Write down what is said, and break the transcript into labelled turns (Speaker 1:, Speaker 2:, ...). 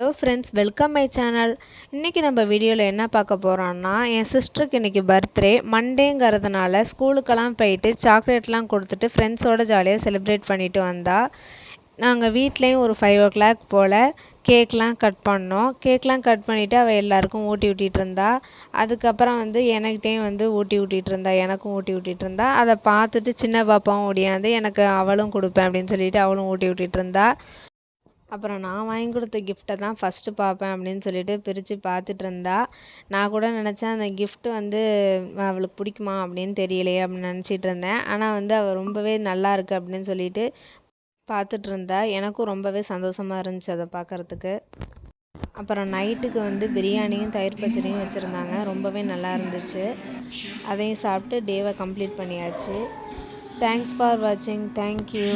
Speaker 1: Hello friends, welcome my channel. இன்றைக்கி நம்ம வீடியோவில் என்ன பார்க்க போகிறோன்னா, என் சிஸ்டருக்கு இன்றைக்கி பர்த்டே மண்டேங்கிறதுனால ஸ்கூலுக்கெல்லாம் போயிட்டு சாக்லேட்லாம் கொடுத்துட்டு ஃப்ரெண்ட்ஸோடு ஜாலியாக செலிப்ரேட் பண்ணிட்டு வந்தா. நாங்கள் வீட்லேயும் ஒரு 5 o'clock போல் கேக்லாம் கட் பண்ணோம். கேக்லாம் கட் பண்ணிவிட்டு அவள் எல்லாருக்கும் ஊட்டி விட்டிட்டு இருந்தா. அதுக்கப்புறம் எனக்கிட்டேயும் ஊட்டி விட்டிட்டு இருந்தா, எனக்கும் ஊட்டி விட்டிட்டு இருந்தா. அதை பார்த்துட்டு சின்ன பாப்பாவும் ஓடியாந்து எனக்கு அவளும் கொடுப்பேன் அப்படின்னு சொல்லிட்டு அவளும் ஊட்டி விட்டிட்டு இருந்தா. அப்புறம் நான் வாங்கி கொடுத்த கிஃப்ட்டை தான் ஃபஸ்ட்டு பார்ப்பேன் அப்படின்னு சொல்லிட்டு பிரித்து பார்த்துட்டு இருந்தா. நான் கூட நினச்சேன் அந்த கிஃப்ட் அவளுக்கு பிடிக்குமா அப்படின்னு தெரியலையே அப்படின்னு நினச்சிட்டு இருந்தேன். ஆனால் அவள் ரொம்பவே நல்லா இருக்குது அப்படின்னு சொல்லிட்டு பார்த்துட்டு இருந்தா. எனக்கும் ரொம்பவே சந்தோஷமாக இருந்துச்சு அதை பார்க்குறதுக்கு. அப்புறம் நைட்டுக்கு பிரியாணியும் தயிர் பச்சடியும் வச்சுருந்தாங்க. ரொம்பவே நல்லா இருந்துச்சு. அதையும் சாப்பிட்டு டேவை கம்ப்ளீட் பண்ணியாச்சு. தேங்க்ஸ் ஃபார் வாட்சிங். தேங்க்யூ.